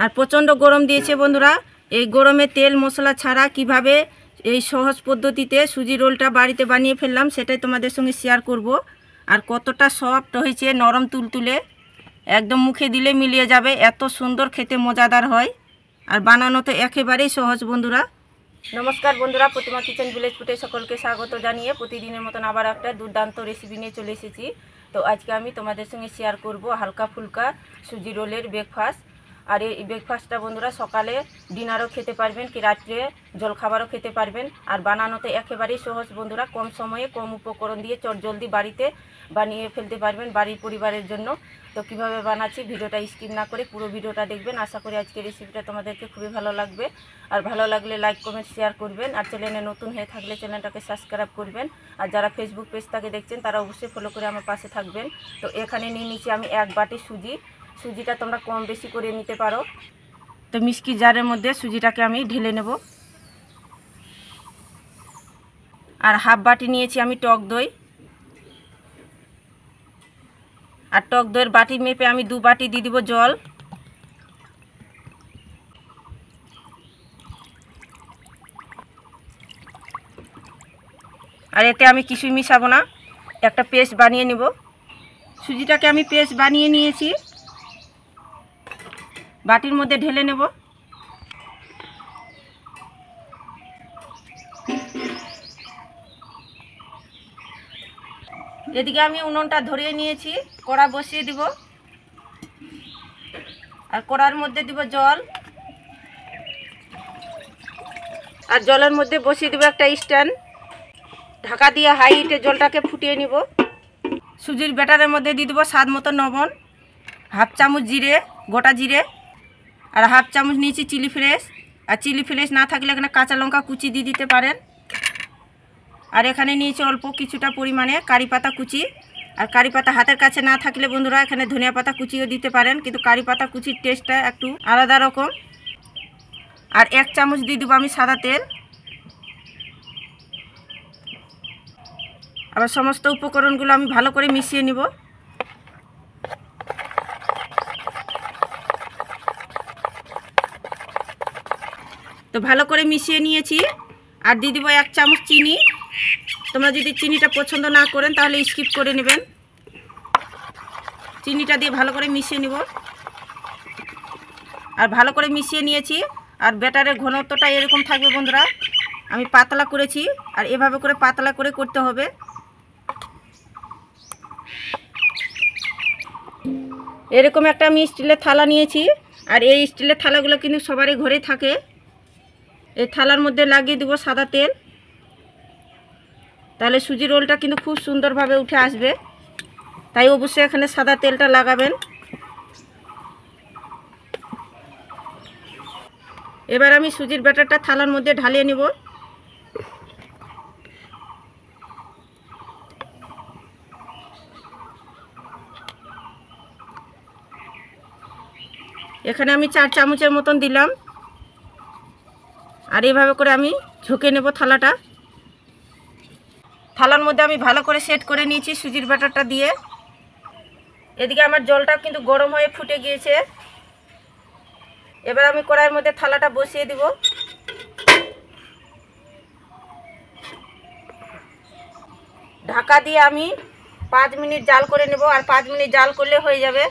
আর প্রচণ্ড গরম দিয়েছে বন্ধুরা। এই গরমে তেল মশলা ছাড়া কিভাবে এই সহজ পদ্ধতিতে সুজি রোলটা বাড়িতে বানিয়ে ফেললাম সেটাই তোমাদের সঙ্গে শেয়ার করব। আর কতটা সফট হয়েছে, নরম তুলতুলে, একদম মুখে দিলে মিলিয়ে যাবে, এত সুন্দর খেতে মজাদার হয়। আর বানানো তো একেবারেই সহজ বন্ধুরা। নমস্কার বন্ধুরা, প্রতিমা কিচেন ভিলেজ ফুডে সকলকে স্বাগত জানিয়ে প্রতিদিনের মতন আবার একটা দুর্দান্ত রেসিপি নিয়ে চলে এসেছি। তো আজকে আমি তোমাদের সঙ্গে শেয়ার করব হালকা ফুলকা সুজি রোলের ব্রেকফাস্ট। আর এই ব্রেকফাস্টটা বন্ধুরা সকালে ডিনারও খেতে পারবেন, কি রাত্রে জলখাবারও খেতে পারবেন। আর বানানোতে একেবারেই সহজ বন্ধুরা, কম সময়ে কম উপকরণ দিয়ে চটজলদি বাড়িতে বানিয়ে ফেলতে পারবেন বাড়ির পরিবারের জন্য। তো কিভাবে বানাচ্ছি ভিডিওটা স্কিপ না করে পুরো ভিডিওটা দেখবেন। আশা করি আজকের রেসিপিটা তোমাদেরকে খুবই ভালো লাগবে। আর ভালো লাগলে লাইক কমেন্ট শেয়ার করবেন। আর চ্যানেলে নতুন হয়ে থাকলে চ্যানেলটাকে সাবস্ক্রাইব করবেন। আর যারা ফেসবুক পেজ থেকে দেখছেন তারা অবশ্যই ফলো করে আমার পাশে থাকবেন। তো এখানে নিয়ে নিচ্ছি আমি 1 বাটি সুজিটা তোমরা কম বেশি করে নিতে পারো। তো মিষ্টি জারের মধ্যে সুজিটাকে আমি ঢেলে নেব। আর হাফ বাটি নিয়েছি আমি টক দই। আর টক দইয়ের বাটি মেপে আমি 2 বাটি দিয়ে দিব জল। আর এতে আমি কিছুই মিশাবো না, একটা পেস্ট বানিয়ে নেব। সুজিটাকে আমি পেস্ট বানিয়ে নিয়েছি, বাটির মধ্যে ঢেলে নেব। এদিকে আমি উনুনটা ধরিয়ে নিয়েছি, কড়া বসিয়ে দিব। আর কড়ার মধ্যে দিব জল। আর জলের মধ্যে বসিয়ে দিব একটা স্ট্যান্ড। ঢাকা দিয়ে হাই হিটে জলটাকে ফুটিয়ে নিব। সুজির ব্যাটারের মধ্যে দিয়ে দেবো স্বাদ মতো লবণ, হাফ চামচ জিরে, গোটা জিরে, আর হাফ চামচ নিয়েছি চিলি ফ্লেক্স। আর চিলি ফ্লেক্স না থাকলে এখানে কাঁচা লঙ্কা কুচি দিয়ে দিতে পারেন। আর এখানে নিয়েছি অল্প কিছুটা পরিমাণে কারি পাতা কুচি। আর কারি পাতা হাতের কাছে না থাকলে বন্ধুরা এখানে ধনিয়া পাতা কুচিও দিতে পারেন, কিন্তু কারি পাতা কুচির টেস্টটা একটু আলাদা রকম। আর 1 চামচ দিয়ে দেবো আমি সাদা তেল। আবার সমস্ত উপকরণগুলো আমি ভালো করে মিশিয়ে নিব। তো ভালো করে মিশিয়ে নিয়েছি। আর দিয়ে দিব 1 চামচ চিনি। তোমরা যদি চিনিটা পছন্দ না করেন তাহলে স্কিপ করে নেবেন। চিনিটা দিয়ে ভালো করে মিশিয়ে নিব। আর ভালো করে মিশিয়ে নিয়েছি। আর ব্যাটারের ঘনত্বটা এরকম থাকবে বন্ধুরা, আমি পাতলা করেছি। আর এভাবে করে পাতলা করে করতে হবে। এরকম একটা আমি স্টিলের থালা নিয়েছি। আর এই স্টিলের থালাগুলো কিন্তু সবারই ঘরে থাকে। এই থালার মধ্যে লাগিয়ে দেবো সাদা তেল, তাহলে সুজি রোলটা কিন্তু খুব সুন্দরভাবে উঠে আসবে। তাই অবশ্যই এখানে সাদা তেলটা লাগাবেন। এবার আমি সুজির ব্যাটারটা থালার মধ্যে ঢালিয়ে নেব। এখানে আমি 4 চামচের মতন দিলাম। আর এইভাবে করে আমি ঝুঁকে নেব থালাটা। থালার মধ্যে আমি ভালো করে সেট করে নিয়েছি সুজির ব্যাটারটা দিয়ে। এদিকে আমার জলটা কিন্তু গরম হয়ে ফুটে গিয়েছে। এবার আমি কড়াইয়ের মধ্যে থালাটা বসিয়ে দিব। ঢাকা দিয়ে আমি 5 মিনিট জাল করে নেব। আর 5 মিনিট জাল করলে হয়ে যাবে।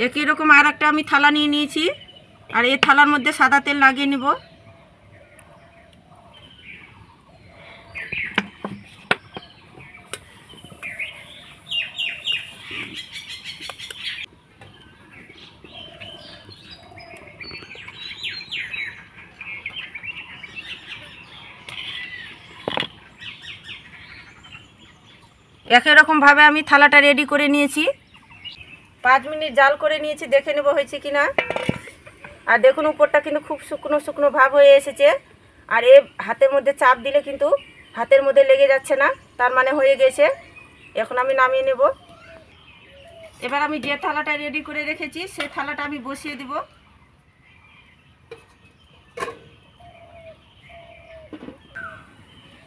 একই রকম আর একটা আমি থালা নিয়ে নিয়েছি। আর এই থালার মধ্যে সাদা তেল লাগিয়ে নেব। একই রকমভাবে আমি থালাটা রেডি করে নিয়েছি। 5 মিনিট জাল করে নিয়েছি, দেখে নেব হয়েছে কি না। আর দেখুন উপরটা কিন্তু খুব শুকনো শুকনো ভাব হয়ে এসেছে। আর এ হাতের মধ্যে চাপ দিলে কিন্তু হাতের মধ্যে লেগে যাচ্ছে না, তার মানে হয়ে গেছে। এখন আমি নামিয়ে নেব। এবার আমি যে থালাটা রেডি করে রেখেছি সেই থালাটা আমি বসিয়ে দিব।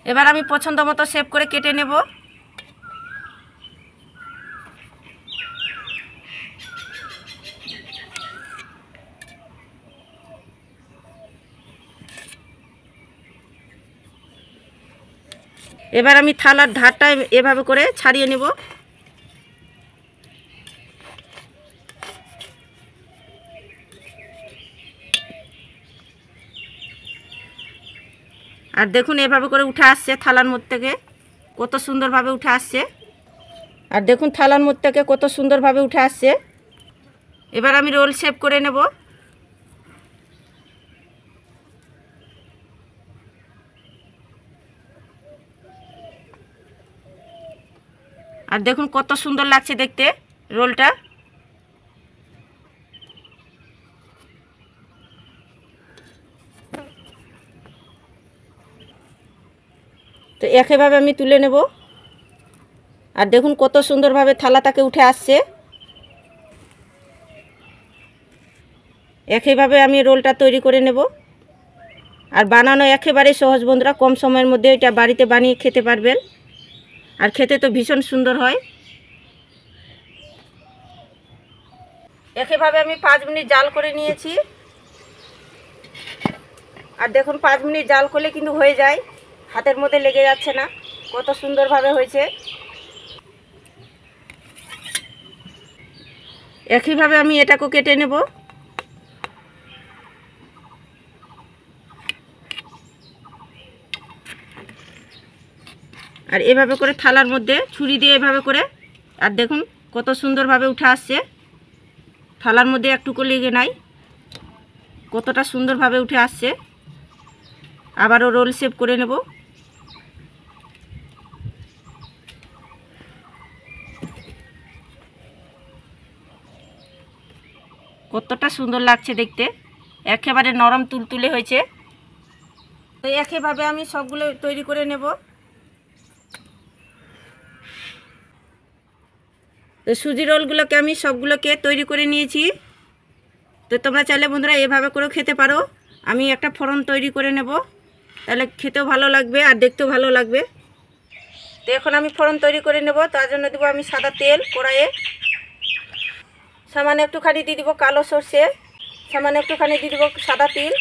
এবার আমি পছন্দ মতো শেপ করে কেটে নেব। এবার আমি থালার ধারটা এভাবে করে ছাড়িয়ে নেব। আর দেখুন এভাবে করে উঠে আসছে থালার মধ্যে থেকে, কত সুন্দরভাবে উঠে আসছে। আর দেখুন থালার মধ্যে থেকে কত সুন্দরভাবে উঠে আসছে। এবার আমি রোল শেপ করে নেব। আর দেখুন কত সুন্দর লাগছে দেখতে রোলটা। তো একইভাবে আমি তুলে নেব। আর দেখুন কত সুন্দরভাবে থালাটাকে উঠে আসছে। একইভাবে আমি রোলটা তৈরি করে নেব। আর বানানো একেবারেই সহজ বন্ধুরা, কম সময়ের মধ্যে এটা বাড়িতে বানিয়ে খেতে পারবেন। আর খেতে তো ভীষণ সুন্দর হয়। একইভাবে আমি 5 মিনিট জাল করে নিয়েছি। আর দেখুন 5 মিনিট জাল করলে কিন্তু হয়ে যায়, হাতের মধ্যে লেগে যাচ্ছে না, কত সুন্দরভাবে হয়েছে। একইভাবে আমি এটাকেও কেটে নেব। আর এভাবে করে থালার মধ্যে ছুরি দিয়ে এভাবে করে, আর দেখুন কত সুন্দরভাবে উঠে আসছে। থালার মধ্যে একটুকু লেগে নাই, কতটা সুন্দরভাবে উঠে আসছে। আবারও রোল শেপ করে নেব। কতটা সুন্দর লাগছে দেখতে, একেবারে নরম তুলতুলে হয়েছে। তো একইভাবে আমি সবগুলো তৈরি করে নেব। তো সুজি রোলগুলোকে আমি সবগুলোকে তৈরি করে নিয়েছি। তো তোমরা চাইলে বন্ধুরা এভাবে করেও খেতে পারো। আমি একটা ফোড়ন তৈরি করে নেব, তাহলে খেতেও ভালো লাগবে আর দেখতেও ভালো লাগবে। তো এখন আমি ফোড়ন তৈরি করে নেব। তার জন্য দেবো আমি সাদা তেল কড়াইয়ে, সামান্য একটুখানি দিয়ে দিব কালো সর্ষে, সামান্য একটুখানি দিয়ে দিব সাদা তিল,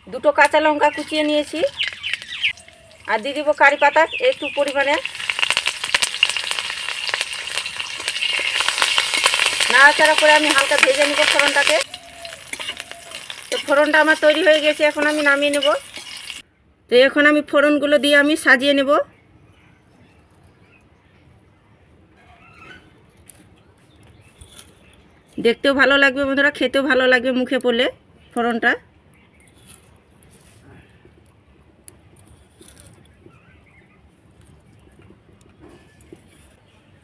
2টো কাঁচা লঙ্কা কুচিয়ে নিয়েছি, আর দিয়ে দিব কারি পাতা একটু পরিমাণে। নাড়াচাড়া করে আমি হালকা ভেজে নেব ফোড়নটাকে। তো ফোড়নটা আমার তৈরি হয়ে গেছে, এখন আমি নামিয়ে নেব। তো এখন আমি ফোড়নগুলো দিয়ে আমি সাজিয়ে নেব। দেখতেও ভালো লাগবে বন্ধুরা, খেতেও ভালো লাগবে মুখে পড়লে ফোড়নটা।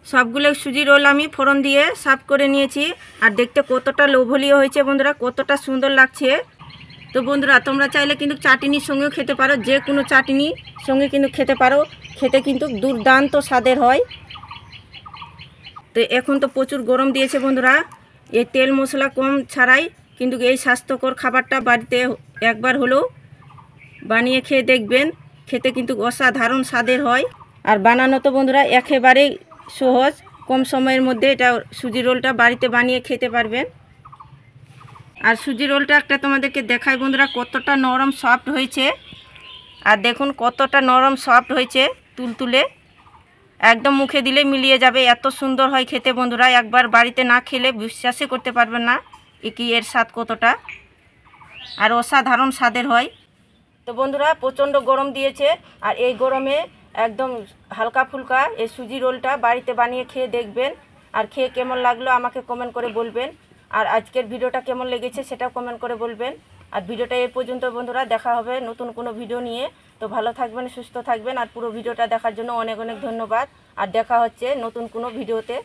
সবগুলো সুজি রোল আমি ফোড়ন দিয়ে সাফ করে নিয়েছি। আর দেখতে কতটা লোভনীয় হয়েছে বন্ধুরা, কতটা সুন্দর লাগছে। তো বন্ধুরা তোমরা চাইলে কিন্তু চাটনির সঙ্গেও খেতে পারো, যে কোনো চাটনির সঙ্গে কিন্তু খেতে পারো, খেতে কিন্তু দুর্দান্ত স্বাদের হয়। তো এখন তো প্রচুর গরম দিয়েছে বন্ধুরা, এই তেল মশলা কম ছাড়াই কিন্তু এই স্বাস্থ্যকর খাবারটা বাড়িতে একবার হলেও বানিয়ে খেয়ে দেখবেন, খেতে কিন্তু অসাধারণ স্বাদের হয়। আর বানানো তো বন্ধুরা একেবারেই সহজ, কম সময়ের মধ্যে এটা সুজি রোলটা বাড়িতে বানিয়ে খেতে পারবেন। আর সুজি রোলটা একটা তোমাদেরকে দেখাই বন্ধুরা, কতটা নরম সফট হয়েছে। আর দেখুন কতটা নরম সফট হয়েছে, তুলতুলে, একদম মুখে দিলে মিলিয়ে যাবে, এত সুন্দর হয় খেতে বন্ধুরা। একবার বাড়িতে না খেলে বিশ্বাসই করতে পারবেন না এর স্বাদ কতটা, আর অসাধারণ স্বাদের হয়। তো বন্ধুরা প্রচণ্ড গরম দিয়েছে, আর এই গরমে একদম হালকা ফুলকা এই সুজি রোলটা বাড়িতে বানিয়ে খেয়ে দেখবেন। আর খেয়ে কেমন লাগলো আমাকে কমেন্ট করে বলবেন। আর আজকের ভিডিওটা কেমন লেগেছে সেটাও কমেন্ট করে বলবেন। আর ভিডিওটা এই পর্যন্ত বন্ধুরা, দেখা হবে নতুন কোনো ভিডিও নিয়ে। তো ভালো থাকবেন, সুস্থ থাকবেন, আর পুরো ভিডিওটা দেখার জন্য অনেক অনেক ধন্যবাদ। আর দেখা হচ্ছে নতুন কোনো ভিডিওতে।